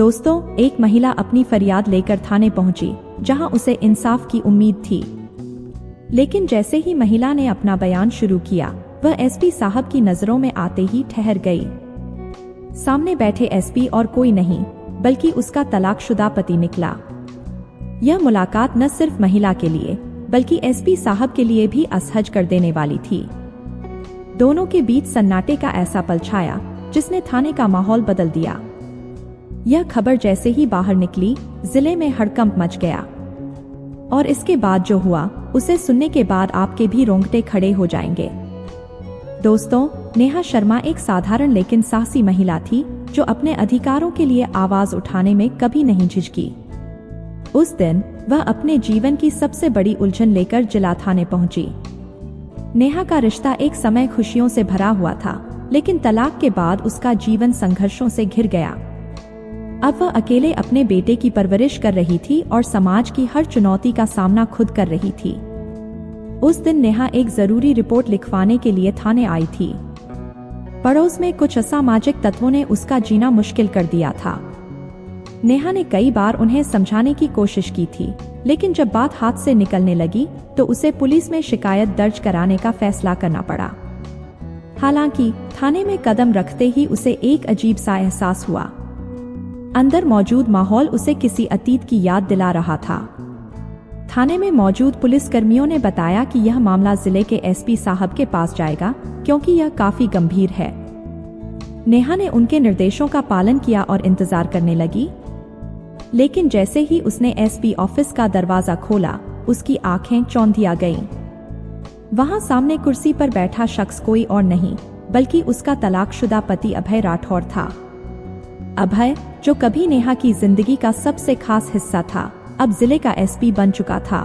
दोस्तों, एक महिला अपनी फरियाद लेकर थाने पहुंची, जहां उसे इंसाफ की उम्मीद थी। लेकिन जैसे ही महिला ने अपना बयान शुरू किया, वह एसपी साहब की नजरों में आते ही ठहर गई। सामने बैठे एसपी और कोई नहीं, बल्कि उसका तलाकशुदा पति निकला। यह मुलाकात न सिर्फ महिला के लिए, बल्कि एसपी साहब के लिए भी असहज कर देने वाली थी। दोनों के बीच सन्नाटे का ऐसा पल छाया, जिसने थाने का माहौल बदल दिया। यह खबर जैसे ही बाहर निकली, जिले में हड़कंप मच गया। और इसके बाद जो हुआ, उसे सुनने के बाद आपके भी रोंगटे खड़े हो जाएंगे। दोस्तों, नेहा शर्मा एक साधारण लेकिन साहसी महिला थी, जो अपने अधिकारों के लिए आवाज उठाने में कभी नहीं झिझकी। उस दिन वह अपने जीवन की सबसे बड़ी उलझन लेकर जिला थाने पहुंची। नेहा का रिश्ता एक समय खुशियों से भरा हुआ था, लेकिन तलाक के बाद उसका जीवन संघर्षों से घिर गया। अब वह अकेले अपने बेटे की परवरिश कर रही थी और समाज की हर चुनौती का सामना खुद कर रही थी। उस दिन नेहा एक जरूरी रिपोर्ट लिखवाने के लिए थाने आई थी। पड़ोस में कुछ असामाजिक तत्वों ने उसका जीना मुश्किल कर दिया था। नेहा ने कई बार उन्हें समझाने की कोशिश की थी, लेकिन जब बात हाथ से निकलने लगी तो उसे पुलिस में शिकायत दर्ज कराने का फैसला करना पड़ा। हालांकि थाने में कदम रखते ही उसे एक अजीब सा एहसास हुआ। अंदर मौजूद माहौल उसे किसी अतीत की याद दिला रहा था। थाने में मौजूद पुलिसकर्मियों ने बताया कि यह मामला जिले के एसपी साहब के पास जाएगा, क्योंकि यह काफी गंभीर है। नेहा ने उनके निर्देशों का पालन किया और इंतजार करने लगी। लेकिन जैसे ही उसने एसपी ऑफिस का दरवाजा खोला, उसकी आंखें चौंधिया गईं। वहां सामने कुर्सी पर बैठा शख्स कोई और नहीं, बल्कि उसका तलाकशुदा पति अभय राठौर था। अभय, जो कभी नेहा की जिंदगी का सबसे खास हिस्सा था, अब जिले का एसपी बन चुका था।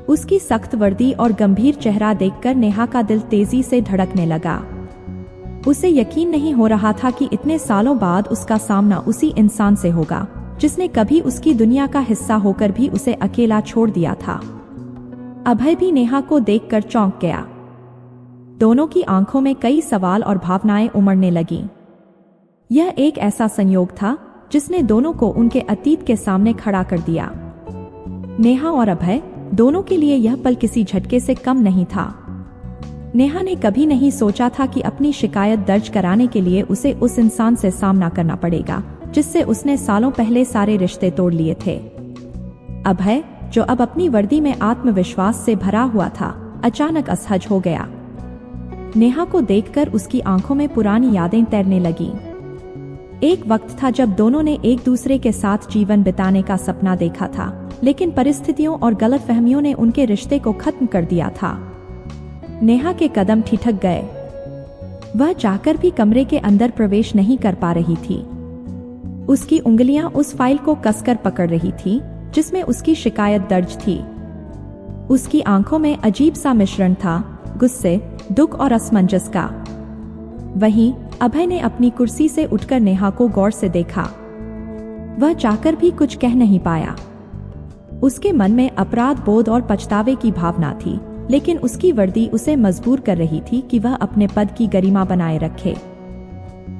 उसकी सख्त वर्दी और गंभीर चेहरा देखकर नेहा का दिल तेजी से धड़कने लगा। उसे यकीन नहीं हो रहा था कि इतने सालों बाद उसका सामना उसी इंसान से होगा, जिसने कभी उसकी दुनिया का हिस्सा होकर भी उसे अकेला छोड़ दिया था। अभय भी नेहा को देखकर चौंक गया। दोनों की आंखों में कई सवाल और भावनाएं उमड़ने लगीं। यह एक ऐसा संयोग था जिसने दोनों को उनके अतीत के सामने खड़ा कर दिया। नेहा और अभय दोनों के लिए यह पल किसी झटके से कम नहीं था। नेहा ने कभी नहीं सोचा था कि अपनी शिकायत दर्ज कराने के लिए उसे उस इंसान से सामना करना पड़ेगा, जिससे उसने सालों पहले सारे रिश्ते तोड़ लिए थे। अभय, जो अब अपनी वर्दी में आत्मविश्वास से भरा हुआ था, अचानक असहज हो गया। नेहा को देखकर उसकी आंखों में पुरानी यादें तैरने लगीं। एक वक्त था जब दोनों ने एक दूसरे के साथ जीवन बिताने का सपना देखा था, लेकिन परिस्थितियों और गलतफहमियों ने उनके रिश्ते को खत्म कर दिया था। नेहा के कदम ठिठक गए। वह चाहकर भी कमरे के अंदर प्रवेश नहीं कर पा रही थी। उसकी उंगलियां उस फाइल को कसकर पकड़ रही थी, जिसमें उसकी शिकायत दर्ज थी। उसकी आंखों में अजीब सा मिश्रण था, गुस्से, दुख और असमंजस का। वहीं अभय ने अपनी कुर्सी से उठकर नेहा को गौर से देखा। वह चाहकर भी कुछ कह नहीं पाया। उसके मन में अपराध बोध और पछतावे की भावना थी, लेकिन उसकी वर्दी उसे मजबूर कर रही थी कि वह अपने पद की गरिमा बनाए रखे।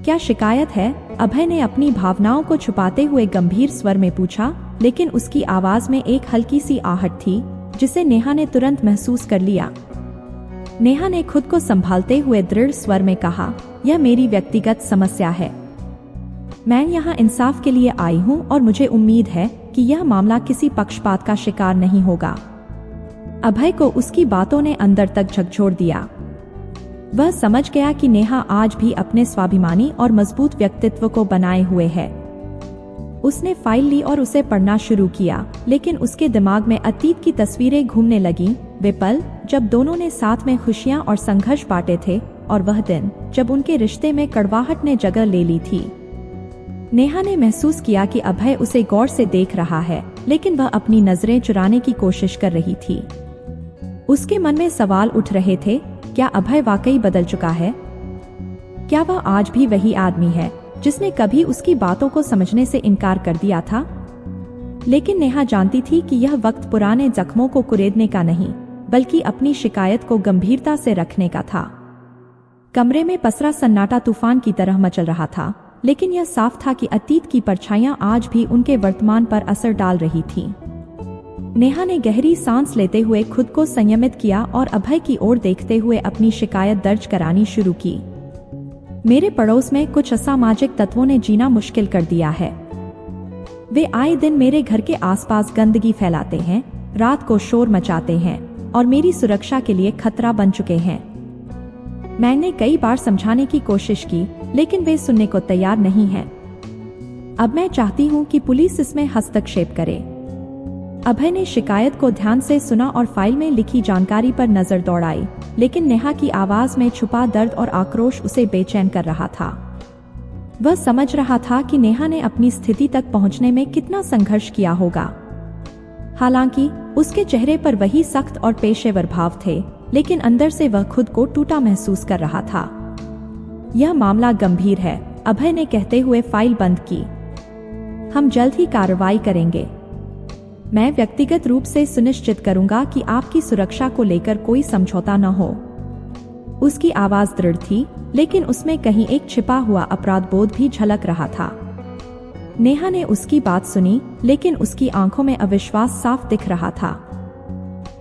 क्या शिकायत है? अभय ने अपनी भावनाओं को छुपाते हुए गंभीर स्वर में पूछा, लेकिन उसकी आवाज में एक हल्की सी आहट थी, जिसे नेहा ने तुरंत महसूस कर लिया। नेहा ने खुद को संभालते हुए दृढ़ स्वर में कहा, यह मेरी व्यक्तिगत समस्या है। मैं यहाँ इंसाफ के लिए आई हूँ और मुझे उम्मीद है कि यह मामला किसी पक्षपात का शिकार नहीं होगा। अभय को उसकी बातों ने अंदर तक झकझोर दिया। वह समझ गया कि नेहा आज भी अपने स्वाभिमानी और मजबूत व्यक्तित्व को बनाए हुए है। उसने फाइल ली और उसे पढ़ना शुरू किया, लेकिन उसके दिमाग में अतीत की तस्वीरें घूमने लगीं, वे पल जब दोनों ने साथ में खुशियां और संघर्ष बांटे थे, और वह दिन जब उनके रिश्ते में कड़वाहट ने जगह ले ली थी। नेहा ने महसूस किया कि अभय उसे गौर से देख रहा है, लेकिन वह अपनी नजरें चुराने की कोशिश कर रही थी। उसके मन में सवाल उठ रहे थे, क्या अभय वाकई बदल चुका है? क्या वह आज भी वही आदमी है जिसने कभी उसकी बातों को समझने से इनकार कर दिया था? लेकिन नेहा जानती थी कि यह वक्त पुराने जख्मों को कुरेदने का नहीं, बल्कि अपनी शिकायत को गंभीरता से रखने का था। कमरे में पसरा सन्नाटा तूफान की तरह मचल रहा था, लेकिन यह साफ था कि अतीत की परछाइयां आज भी उनके वर्तमान पर असर डाल रही थीं। नेहा ने गहरी सांस लेते हुए खुद को संयमित किया और अभय की ओर देखते हुए अपनी शिकायत दर्ज करानी शुरू की। मेरे पड़ोस में कुछ असामाजिक तत्वों ने जीना मुश्किल कर दिया है। वे आए दिन मेरे घर के आसपास गंदगी फैलाते हैं, रात को शोर मचाते हैं और मेरी सुरक्षा के लिए खतरा बन चुके हैं। मैंने कई बार समझाने की कोशिश की, लेकिन वे सुनने को तैयार नहीं हैं। अब मैं चाहती हूँ कि पुलिस इसमें हस्तक्षेप करे। अभय ने शिकायत को ध्यान से सुना और फाइल में लिखी जानकारी पर नजर दौड़ाई, लेकिन नेहा की आवाज में छुपा दर्द और आक्रोश उसे बेचैन कर रहा था। वह समझ रहा था कि नेहा ने अपनी स्थिति तक पहुंचने में कितना संघर्ष किया होगा। हालांकि उसके चेहरे पर वही सख्त और पेशेवर भाव थे, लेकिन अंदर से वह खुद को टूटा महसूस कर रहा था। यह मामला गंभीर है, अभय ने कहते हुए फाइल बंद की। हम जल्द ही कार्रवाई करेंगे। मैं व्यक्तिगत रूप से सुनिश्चित करूंगा कि आपकी सुरक्षा को लेकर कोई समझौता न हो। उसकी आवाज दृढ़ थी, लेकिन उसमें कहीं एक छिपा हुआ अपराध बोध भी झलक रहा था। नेहा ने उसकी बात सुनी, लेकिन उसकी आंखों में अविश्वास साफ दिख रहा था।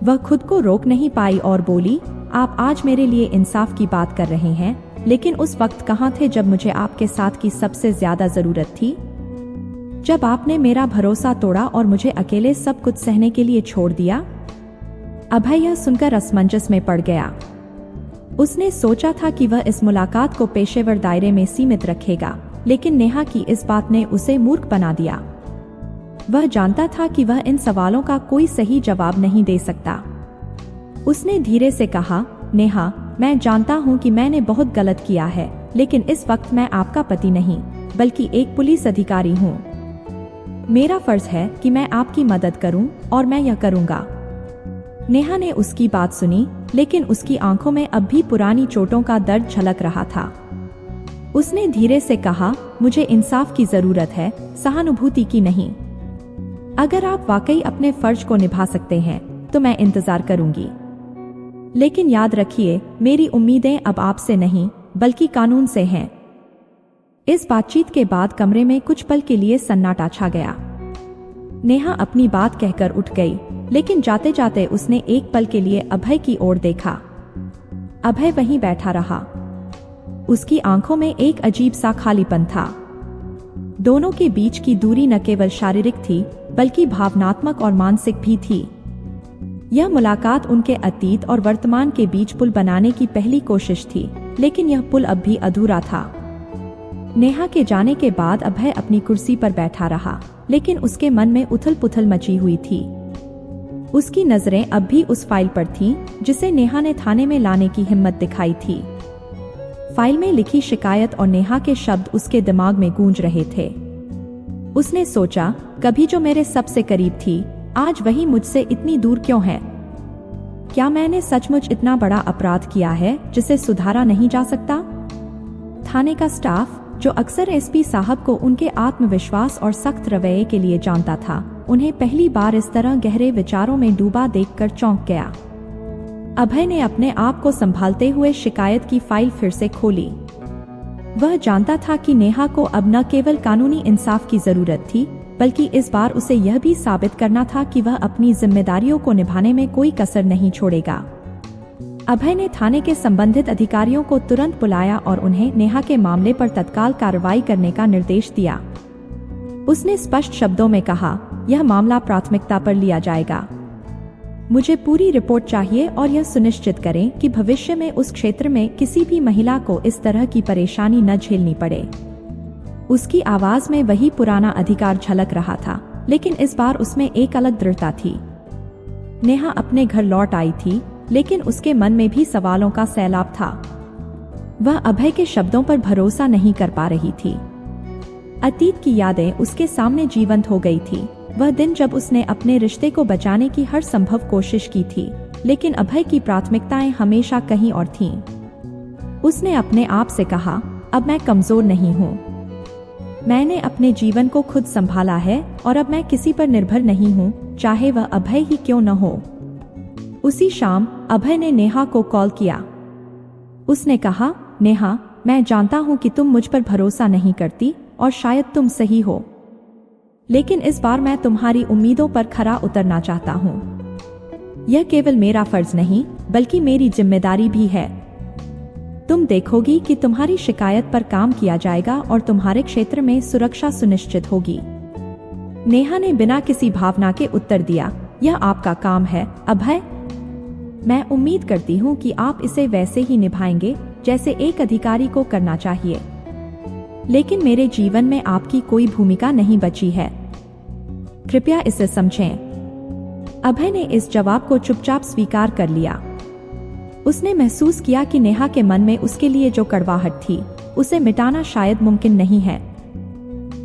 वह खुद को रोक नहीं पाई और बोली, आप आज मेरे लिए इंसाफ की बात कर रहे हैं, लेकिन उस वक्त कहाँ थे जब मुझे आपके साथ की सबसे ज्यादा जरूरत थी? जब आपने मेरा भरोसा तोड़ा और मुझे अकेले सब कुछ सहने के लिए छोड़ दिया। अभय यह सुनकर असमंजस में पड़ गया। उसने सोचा था कि वह इस मुलाकात को पेशेवर दायरे में सीमित रखेगा, लेकिन नेहा की इस बात ने उसे मूर्ख बना दिया। वह जानता था कि वह इन सवालों का कोई सही जवाब नहीं दे सकता। उसने धीरे से कहा, नेहा, मैं जानता हूँ कि मैंने बहुत गलत किया है, लेकिन इस वक्त मैं आपका पति नहीं, बल्कि एक पुलिस अधिकारी हूँ। मेरा फर्ज है कि मैं आपकी मदद करूँ और मैं यह करूँगा। नेहा ने उसकी बात सुनी, लेकिन उसकी आंखों में अब भी पुरानी चोटों का दर्द झलक रहा था। उसने धीरे से कहा, मुझे इंसाफ की जरूरत है, सहानुभूति की नहीं। अगर आप वाकई अपने फर्ज को निभा सकते हैं तो मैं इंतजार करूंगी, लेकिन याद रखिए, मेरी उम्मीदें अब आपसे नहीं बल्कि कानून से हैं। इस बातचीत के बाद कमरे में कुछ पल के लिए सन्नाटा छा गया। नेहा अपनी बात कहकर उठ गई, लेकिन जाते जाते उसने एक पल के लिए अभय की ओर देखा। अभय वहीं बैठा रहा। उसकी आंखों में एक अजीब सा खालीपन था। दोनों के बीच की दूरी न केवल शारीरिक थी, बल्कि भावनात्मक और मानसिक भी थी। यह मुलाकात उनके अतीत और वर्तमान के बीच पुल बनाने की पहली कोशिश थी, लेकिन यह पुल अब भी अधूरा था। नेहा के जाने के बाद अभय अपनी कुर्सी पर बैठा रहा, लेकिन उसके मन में उथल-पुथल मची हुई थी। उसकी नजरें अब भी उस फाइल पर थीं, जिसे नेहा ने थाने में लाने की हिम्मत दिखाई थी। फाइल में लिखी शिकायत और नेहा के शब्द उसके दिमाग में गूंज रहे थे। उसने सोचा, कभी जो मेरे सबसे करीब थी, आज वही मुझसे इतनी दूर क्यों है? क्या मैंने सचमुच इतना बड़ा अपराध किया है जिसे सुधारा नहीं जा सकता? थाने का स्टाफ, जो अक्सर एसपी साहब को उनके आत्मविश्वास और सख्त रवैये के लिए जानता था, उन्हें पहली बार इस तरह गहरे विचारों में डूबा देखकर चौंक गया। अभय ने अपने आप को संभालते हुए शिकायत की फाइल फिर से खोली। वह जानता था कि नेहा को अब न केवल कानूनी इंसाफ की जरूरत थी, बल्कि इस बार उसे यह भी साबित करना था कि वह अपनी जिम्मेदारियों को निभाने में कोई कसर नहीं छोड़ेगा। अभय ने थाने के संबंधित अधिकारियों को तुरंत बुलाया और उन्हें नेहा के मामले पर तत्काल कार्रवाई करने का निर्देश दिया। उसने स्पष्ट शब्दों में कहा, यह मामला प्राथमिकता पर लिया जाएगा। मुझे पूरी रिपोर्ट चाहिए और यह सुनिश्चित करें कि भविष्य में उस क्षेत्र में किसी भी महिला को इस तरह की परेशानी न झेलनी पड़े। उसकी आवाज में वही पुराना अधिकार झलक रहा था, लेकिन इस बार उसमें एक अलग दृढ़ता थी। नेहा अपने घर लौट आई थी, लेकिन उसके मन में भी सवालों का सैलाब था। वह अभय के शब्दों पर भरोसा नहीं कर पा रही थी। अतीत की यादें उसके सामने जीवंत हो गई थी। वह दिन जब उसने अपने रिश्ते को बचाने की हर संभव कोशिश की थी, लेकिन अभय की प्राथमिकताएं हमेशा कहीं और थीं। उसने अपने आप से कहा, अब मैं कमजोर नहीं हूँ। मैंने अपने जीवन को खुद संभाला है और अब मैं किसी पर निर्भर नहीं हूँ, चाहे वह अभय ही क्यों न हो। उसी शाम अभय ने नेहा को कॉल किया। उसने कहा, नेहा, मैं जानता हूँ कि तुम मुझ पर भरोसा नहीं करती और शायद तुम सही हो, लेकिन इस बार मैं तुम्हारी उम्मीदों पर खरा उतरना चाहता हूँ। यह केवल मेरा फर्ज नहीं बल्कि मेरी जिम्मेदारी भी है। तुम देखोगी कि तुम्हारी शिकायत पर काम किया जाएगा और तुम्हारे क्षेत्र में सुरक्षा सुनिश्चित होगी। नेहा ने बिना किसी भावना के उत्तर दिया, यह आपका काम है, अभय। मैं उम्मीद करती हूँ कि आप इसे वैसे ही निभाएंगे जैसे एक अधिकारी को करना चाहिए, लेकिन मेरे जीवन में आपकी कोई भूमिका नहीं बची है, कृपया इसे समझें। अभय ने इस जवाब को चुपचाप स्वीकार कर लिया। उसने महसूस किया कि नेहा के मन में उसके लिए जो कड़वाहट थी उसे मिटाना शायद मुमकिन नहीं है,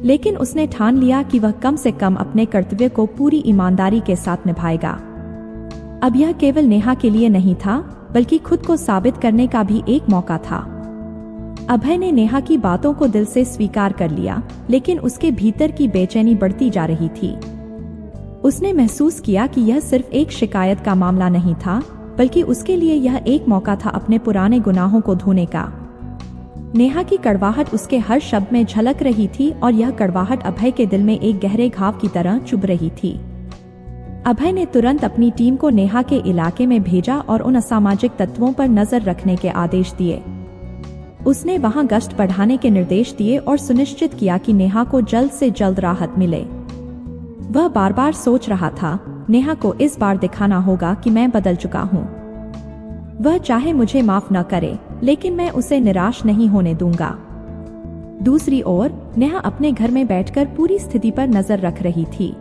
लेकिन उसने ठान लिया कि वह कम से कम अपने कर्तव्य को पूरी ईमानदारी के साथ निभाएगा। अब यह केवल नेहा के लिए नहीं था बल्कि खुद को साबित करने का भी एक मौका था। अभय ने नेहा की बातों को दिल से स्वीकार कर लिया, लेकिन उसके भीतर की बेचैनी बढ़ती जा रही थी। उसने महसूस किया कि यह सिर्फ एक शिकायत का मामला नहीं था, बल्कि उसके लिए यह एक मौका था अपने पुराने गुनाहों को धोने का। नेहा की कड़वाहट उसके हर शब्द में झलक रही थी और यह कड़वाहट अभय के दिल में एक गहरे घाव की तरह चुभ रही थी। अभय ने तुरंत अपनी टीम को नेहा के इलाके में भेजा और उन असामाजिक तत्वों पर नजर रखने के आदेश दिए। उसने वहां गश्त बढ़ाने के निर्देश दिए और सुनिश्चित किया कि नेहा को जल्द से जल्द राहत मिले। वह बार बार सोच रहा था, नेहा को इस बार दिखाना होगा कि मैं बदल चुका हूँ। वह चाहे मुझे माफ न करे, लेकिन मैं उसे निराश नहीं होने दूंगा। दूसरी ओर नेहा अपने घर में बैठकर पूरी स्थिति पर नजर रख रही थी।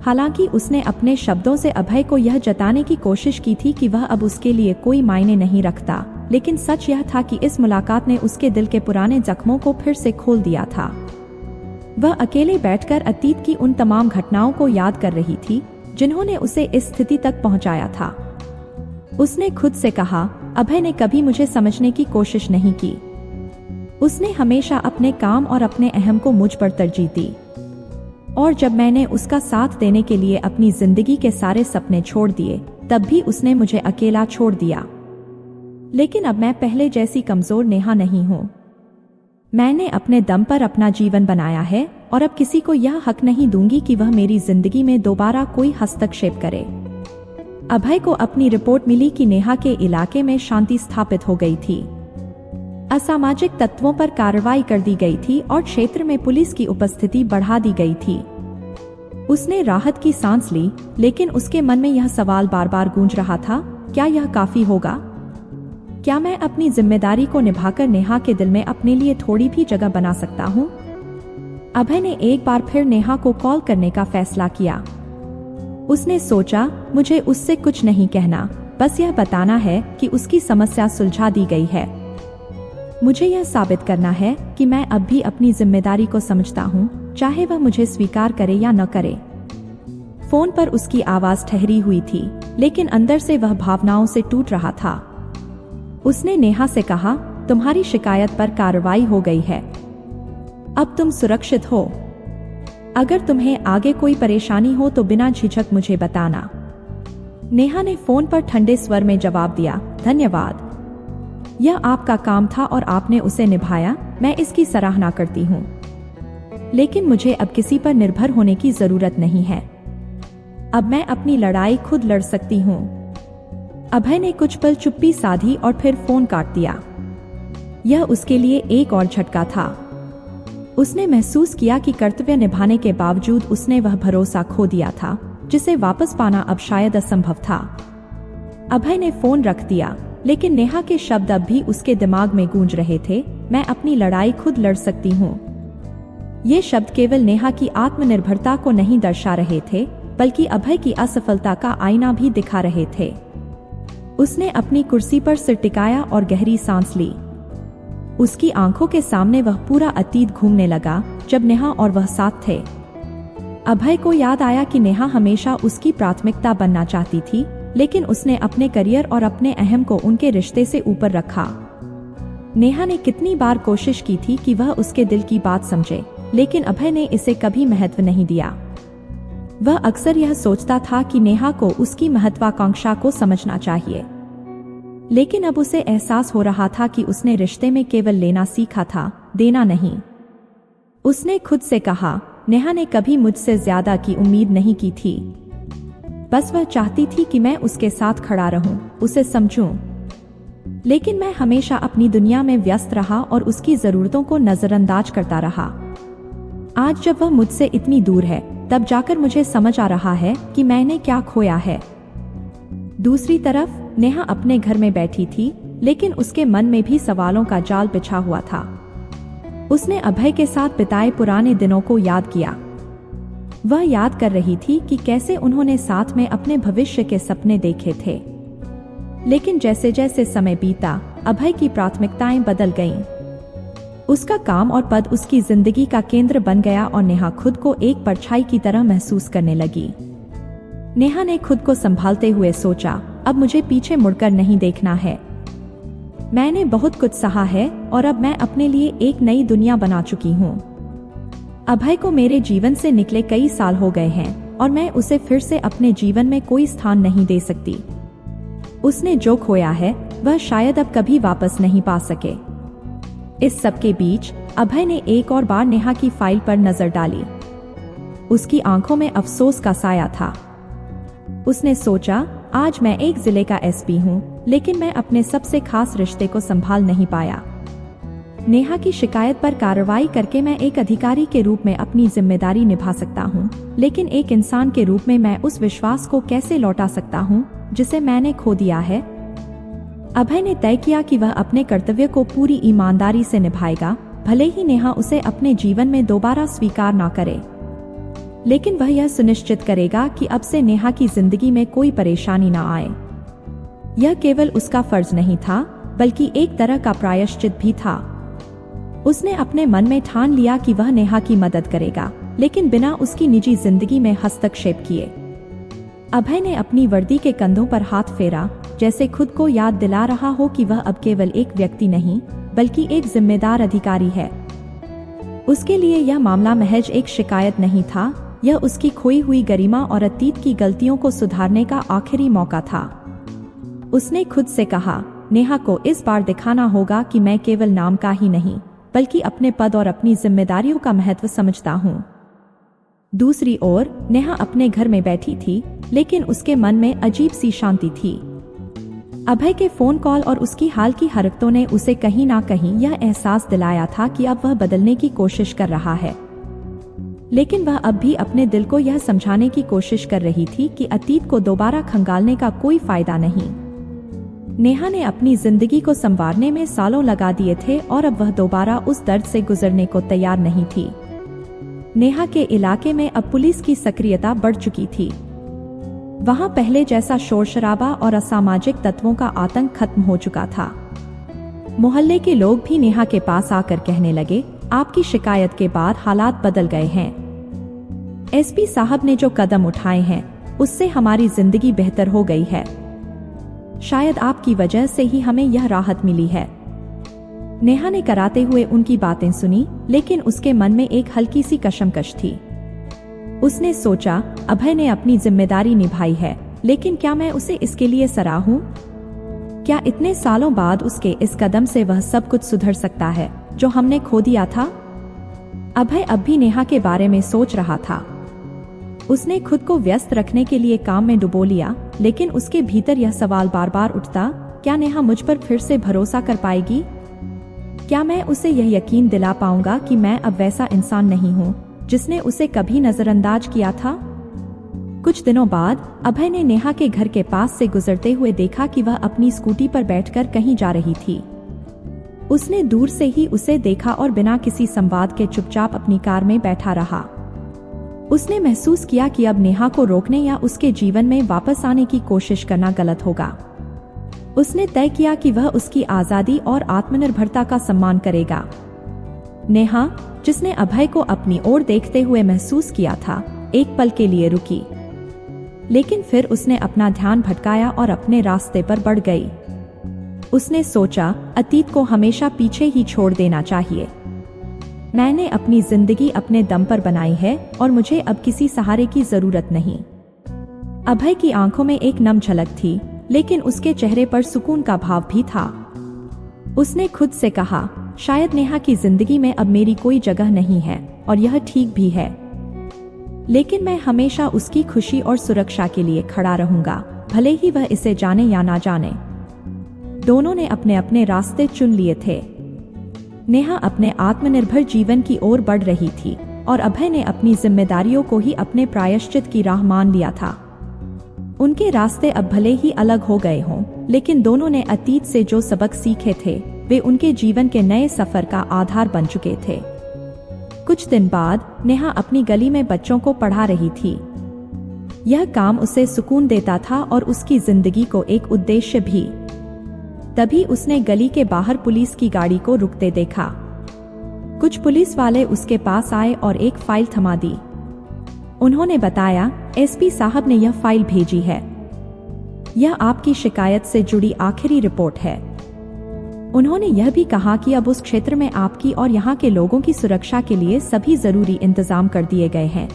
हालांकि उसने अपने शब्दों से अभय को यह जताने की कोशिश की थी कि वह अब उसके लिए कोई मायने नहीं रखता, लेकिन सच यह था कि इस मुलाकात ने उसके दिल के पुराने जख्मों को फिर से खोल दिया था। वह अकेले बैठकर अतीत की उन तमाम घटनाओं को याद कर रही थी जिन्होंने उसे इस स्थिति तक पहुंचाया था। उसने खुद से कहा, अभय ने कभी मुझे समझने की कोशिश नहीं की। उसने हमेशा अपने काम और अपने अहम को मुझ पर तरजीह दी, और जब मैंने उसका साथ देने के लिए अपनी जिंदगी के सारे सपने छोड़ दिए, तब भी उसने मुझे अकेला छोड़ दिया। लेकिन अब मैं पहले जैसी कमजोर नेहा नहीं हूँ। मैंने अपने दम पर अपना जीवन बनाया है और अब किसी को यह हक नहीं दूंगी कि वह मेरी जिंदगी में दोबारा कोई हस्तक्षेप करे। अभय को अपनी रिपोर्ट मिली कि नेहा के इलाके में शांति स्थापित हो गई थी। असामाजिक तत्वों पर कार्रवाई कर दी गई थी और क्षेत्र में पुलिस की उपस्थिति बढ़ा दी गई थी। उसने राहत की सांस ली, लेकिन उसके मन में यह सवाल बार बार गूंज रहा था, क्या यह काफी होगा? क्या मैं अपनी जिम्मेदारी को निभाकर नेहा के दिल में अपने लिए थोड़ी भी जगह बना सकता हूँ? अभय ने एक बार फिर नेहा को कॉल करने का फैसला किया। उसने सोचा, मुझे उससे कुछ नहीं कहना, बस यह बताना है कि उसकी समस्या सुलझा दी गई है। मुझे यह साबित करना है कि मैं अब भी अपनी जिम्मेदारी को समझता हूँ, चाहे वह मुझे स्वीकार करे या न करे। फोन पर उसकी आवाज ठहरी हुई थी, लेकिन अंदर से वह भावनाओं से टूट रहा था। उसने नेहा से कहा, तुम्हारी शिकायत पर कार्रवाई हो गई है। अब तुम सुरक्षित हो। अगर तुम्हें आगे कोई परेशानी हो तो बिना झिझक मुझे बताना। नेहा ने फोन पर ठंडे स्वर में जवाब दिया, धन्यवाद। यह आपका काम था और आपने उसे निभाया, मैं इसकी सराहना करती हूँ। लेकिन मुझे अब किसी पर निर्भर होने की जरूरत नहीं है। अब मैं अपनी लड़ाई खुद लड़ सकती हूँ। अभय ने कुछ पल चुप्पी साधी और फिर फोन काट दिया। यह उसके लिए एक और झटका था। उसने महसूस किया कि कर्तव्य निभाने के बावजूद उसने वह भरोसा खो दिया था जिसे वापस पाना अब शायद असंभव था। अभय ने फोन रख दिया, लेकिन नेहा के शब्द अब भी उसके दिमाग में गूंज रहे थे, मैं अपनी लड़ाई खुद लड़ सकती हूँ। ये शब्द केवल नेहा की आत्मनिर्भरता को नहीं दर्शा रहे थे, बल्कि अभय की असफलता का आईना भी दिखा रहे थे। उसने अपनी कुर्सी पर सिर टिकाया और गहरी सांस ली। उसकी आंखों के सामने वह पूरा अतीत घूमने लगा जब नेहा और वह साथ थे। अभय को याद आया कि नेहा हमेशा उसकी प्राथमिकता बनना चाहती थी, लेकिन उसने अपने करियर और अपने अहम को उनके रिश्ते से ऊपर रखा। नेहा ने कितनी बार कोशिश की थी कि वह उसके दिल की बात समझे, लेकिन अभय ने इसे कभी महत्व नहीं दिया। वह अक्सर यह सोचता था कि नेहा को उसकी महत्वाकांक्षा को समझना चाहिए। लेकिन अब उसे एहसास हो रहा था कि उसने रिश्ते में केवल लेना सीखा था, देना नहीं। उसने खुद से कहा, नेहा ने कभी मुझसे ज्यादा की उम्मीद नहीं की थी। बस वह चाहती थी कि मैं उसके साथ खड़ा रहूं, उसे समझूं। लेकिन मैं हमेशा अपनी दुनिया में व्यस्त रहा और उसकी जरूरतों को नजरअंदाज करता रहा। आज जब वह मुझसे इतनी दूर है, तब जाकर मुझे समझ आ रहा है कि मैंने क्या खोया है। दूसरी तरफ नेहा अपने घर में बैठी थी, लेकिन उसके मन में भी सवालों का जाल बिछा हुआ था। उसने अभय के साथ बिताए पुराने दिनों को याद किया। वह याद कर रही थी कि कैसे उन्होंने साथ में अपने भविष्य के सपने देखे थे। लेकिन जैसे जैसे समय बीता, अभय की प्राथमिकताएं बदल गईं। उसका काम और पद उसकी जिंदगी का केंद्र बन गया और नेहा खुद को एक परछाई की तरह महसूस करने लगी। नेहा ने खुद को संभालते हुए सोचा, अब मुझे पीछे मुड़कर नहीं देखना है। मैंने बहुत कुछ सहा है और अब मैं अपने लिए एक नई दुनिया बना चुकी हूँ। अभय को मेरे जीवन से निकले कई साल हो गए हैं और मैं उसे फिर से अपने जीवन में कोई स्थान नहीं दे सकती। उसने जो खोया है वह शायद अब कभी वापस नहीं पा सके। इस सब के बीच अभय ने एक और बार नेहा की फाइल पर नजर डाली। उसकी आंखों में अफसोस का साया था। उसने सोचा, आज मैं एक जिले का एसपी हूँ, लेकिन मैं अपने सबसे खास रिश्ते को संभाल नहीं पाया। नेहा की शिकायत पर कार्रवाई करके मैं एक अधिकारी के रूप में अपनी जिम्मेदारी निभा सकता हूँ, लेकिन एक इंसान के रूप में मैं उस विश्वास को कैसे लौटा सकता हूँ जिसे मैंने खो दिया है। अभय ने तय किया कि वह अपने कर्तव्य को पूरी ईमानदारी से निभाएगा, भले ही नेहा उसे अपने जीवन में दोबारा स्वीकार ना करे। लेकिन वह यह सुनिश्चित करेगा कि अब से नेहा की जिंदगी में कोई परेशानी ना आए। यह केवल उसका फर्ज नहीं था, बल्कि एक तरह का प्रायश्चित भी था। उसने अपने मन में ठान लिया कि वह नेहा की मदद करेगा, लेकिन बिना उसकी निजी जिंदगी में हस्तक्षेप किए। अभय ने अपनी वर्दी के कंधों पर हाथ फेरा, जैसे खुद को याद दिला रहा हो कि वह अब केवल एक व्यक्ति नहीं, बल्कि एक जिम्मेदार अधिकारी है। उसके लिए यह मामला महज एक शिकायत नहीं था, यह उसकी खोई हुई गरिमा और अतीत की गलतियों को सुधारने का आखिरी मौका था। उसने खुद से कहा, नेहा को इस बार दिखाना होगा कि मैं केवल नाम का ही नहीं, बल्कि अपने पद और अपनी जिम्मेदारियों का महत्व समझता हूँ। दूसरी ओर नेहा अपने घर में बैठी थी, लेकिन उसके मन में अजीब सी शांति थी। अभय के फोन कॉल और उसकी हाल की हरकतों ने उसे कहीं ना कहीं यह एहसास दिलाया था कि अब वह बदलने की कोशिश कर रहा है। लेकिन वह अब भी अपने दिल को यह समझाने की कोशिश कर रही थी कि अतीत को दोबारा खंगालने का कोई फायदा नहीं। नेहा ने अपनी जिंदगी को संवारने में सालों लगा दिए थे और अब वह दोबारा उस दर्द से गुजरने को तैयार नहीं थी। नेहा के इलाके में अब पुलिस की सक्रियता बढ़ चुकी थी। वहां पहले जैसा शोर शराबा और असामाजिक तत्वों का आतंक खत्म हो चुका था। मोहल्ले के लोग भी नेहा के पास आकर कहने लगे, आपकी शिकायत के बाद हालात बदल गए हैं। एसपी साहब ने जो कदम उठाए हैं, उससे हमारी जिंदगी बेहतर हो गई है। शायद आपकी वजह से ही हमें यह राहत मिली है। नेहा ने कराते हुए उनकी बातें सुनी, लेकिन उसके मन में एक हल्की सी कशमकश थी। उसने सोचा, अभय ने अपनी जिम्मेदारी निभाई है, लेकिन क्या मैं उसे इसके लिए सराहूं? क्या इतने सालों बाद उसके इस कदम से वह सब कुछ सुधर सकता है जो हमने खो दिया था? अभय अब भी नेहा के बारे में सोच रहा था। उसने खुद को व्यस्त रखने के लिए काम में डुबो लिया, लेकिन उसके भीतर यह सवाल बार बार उठता, क्या नेहा मुझ पर फिर से भरोसा कर पाएगी? क्या मैं उसे यह यकीन दिला पाऊंगा कि मैं अब वैसा इंसान नहीं हूँ जिसने उसे कभी नजरअंदाज किया था? कुछ दिनों बाद अभय ने नेहा के घर के पास से गुजरते हुए देखा कि वह अपनी स्कूटी पर बैठकर कहीं जा रही थी। उसने दूर से ही उसे देखा और बिना किसी संवाद के चुपचाप अपनी कार में बैठा रहा। उसने महसूस किया कि अब नेहा को रोकने या उसके जीवन में वापस आने की कोशिश करना गलत होगा। उसने तय किया कि वह उसकी आजादी और आत्मनिर्भरता का सम्मान करेगा। नेहा, जिसने अभय को अपनी ओर देखते हुए महसूस किया था, एक पल के लिए रुकी, लेकिन फिर उसने अपना ध्यान भटकाया और अपने रास्ते पर बढ़ गई। उसने सोचा, अतीत को हमेशा पीछे ही छोड़ देना चाहिए। मैंने अपनी जिंदगी अपने दम पर बनाई है और मुझे अब किसी सहारे की जरूरत नहीं। अभय की आंखों में एक नम झलक थी, लेकिन उसके चेहरे पर सुकून का भाव भी था। उसने खुद से कहा, शायद नेहा की जिंदगी में अब मेरी कोई जगह नहीं है, और यह ठीक भी है। लेकिन मैं हमेशा उसकी खुशी और सुरक्षा के लिए खड़ा रहूंगा, भले ही वह इसे जाने या ना जाने। दोनों ने अपने अपने रास्ते चुन लिए थे। नेहा अपने आत्मनिर्भर जीवन की ओर बढ़ रही थी और अभय ने अपनी जिम्मेदारियों को ही अपने प्रायश्चित की राह मान लिया था। उनके रास्ते अब भले ही अलग हो गए हों, लेकिन दोनों ने अतीत से जो सबक सीखे थे वे उनके जीवन के नए सफर का आधार बन चुके थे। कुछ दिन बाद नेहा अपनी गली में बच्चों को पढ़ा रही थी। यह काम उसे सुकून देता था और उसकी जिंदगी को एक उद्देश्य भी। तभी उसने गली के बाहर पुलिस की गाड़ी को रुकते देखा। कुछ पुलिस वाले उसके पास आए और एक फाइल थमा दी। उन्होंने बताया, एसपी साहब ने यह फाइल भेजी है। यह आपकी शिकायत से जुड़ी आखिरी रिपोर्ट है। उन्होंने यह भी कहा कि अब उस क्षेत्र में आपकी और यहाँ के लोगों की सुरक्षा के लिए सभी जरूरी इंतजाम कर दिए गए हैं।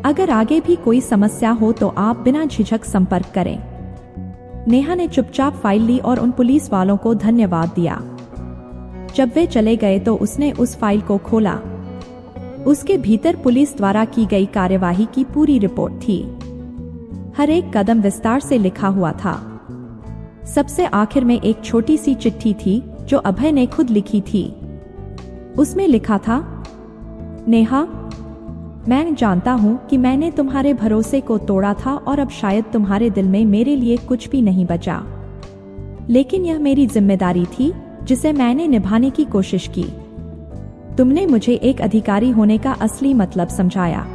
अगर आगे भी कोई समस्या हो तो आप बिना झिझक संपर्क करें। नेहा ने चुपचाप फाइल ली और उन पुलिस वालों को धन्यवाद दिया। जब वे चले गए तो उसने उस फाइल को खोला। उसके भीतर पुलिस द्वारा की गई कार्यवाही की पूरी रिपोर्ट थी। हर एक कदम विस्तार से लिखा हुआ था। सबसे आखिर में एक छोटी सी चिट्ठी थी जो अभय ने खुद लिखी थी। उसमें लिखा था, नेहा, मैं जानता हूँ कि मैंने तुम्हारे भरोसे को तोड़ा था और अब शायद तुम्हारे दिल में मेरे लिए कुछ भी नहीं बचा। लेकिन यह मेरी जिम्मेदारी थी जिसे मैंने निभाने की कोशिश की। तुमने मुझे एक अधिकारी होने का असली मतलब समझाया।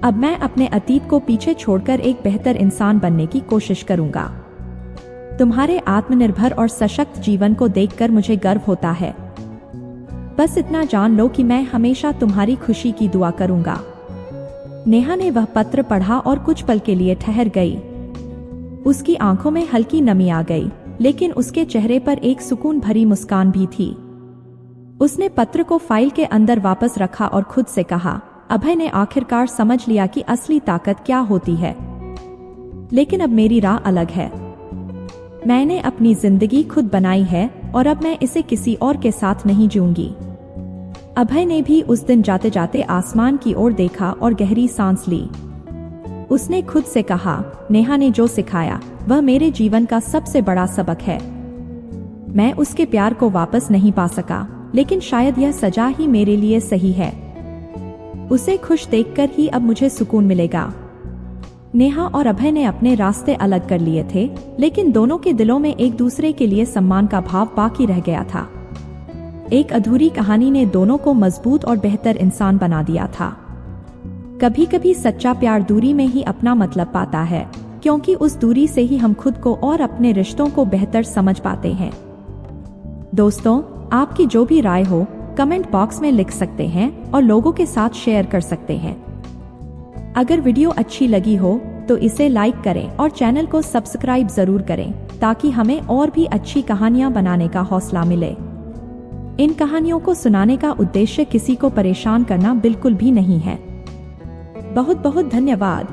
अब मैं अपने अतीत को पीछे छोड़कर एक बेहतर इंसान बनने की कोशिश करूंगा। तुम्हारे आत्मनिर्भर और सशक्त जीवन को देखकर मुझे गर्व होता है। बस इतना जान लो कि मैं हमेशा तुम्हारी खुशी की दुआ करूंगा। नेहा ने वह पत्र पढ़ा और कुछ पल के लिए ठहर गई। उसकी आंखों में हल्की नमी आ गई, लेकिन उसके चेहरे पर एक सुकून भरी मुस्कान भी थी। उसने पत्र को फाइल के अंदर वापस रखा और खुद से कहा, अभय ने आखिरकार समझ लिया कि असली ताकत क्या होती है। लेकिन अब मेरी राह अलग है। मैंने अपनी जिंदगी खुद बनाई है और अब मैं इसे किसी और के साथ नहीं जीऊंगी। अभय ने भी उस दिन जाते जाते आसमान की ओर देखा और गहरी सांस ली। उसने खुद से कहा, नेहा ने जो सिखाया वह मेरे जीवन का सबसे बड़ा सबक है। मैं उसके प्यार को वापस नहीं पा सका, लेकिन शायद यह सजा ही मेरे लिए सही है। उसे खुश देखकर ही अब मुझे सुकून मिलेगा। नेहा और अभय ने अपने रास्ते अलग कर लिए थे, लेकिन दोनों के दिलों में एक दूसरे के लिए सम्मान का भाव बाकी रह गया था। एक अधूरी कहानी ने दोनों को मजबूत और बेहतर इंसान बना दिया था। कभी कभी सच्चा प्यार दूरी में ही अपना मतलब पाता है, क्योंकि उस दूरी से ही हम खुद को और अपने रिश्तों को बेहतर समझ पाते हैं। दोस्तों, आपकी जो भी राय हो कमेंट बॉक्स में लिख सकते हैं और लोगों के साथ शेयर कर सकते हैं। अगर वीडियो अच्छी लगी हो तो इसे लाइक करें और चैनल को सब्सक्राइब जरूर करें, ताकि हमें और भी अच्छी कहानियां बनाने का हौसला मिले। इन कहानियों को सुनाने का उद्देश्य किसी को परेशान करना बिल्कुल भी नहीं है। बहुत बहुत धन्यवाद।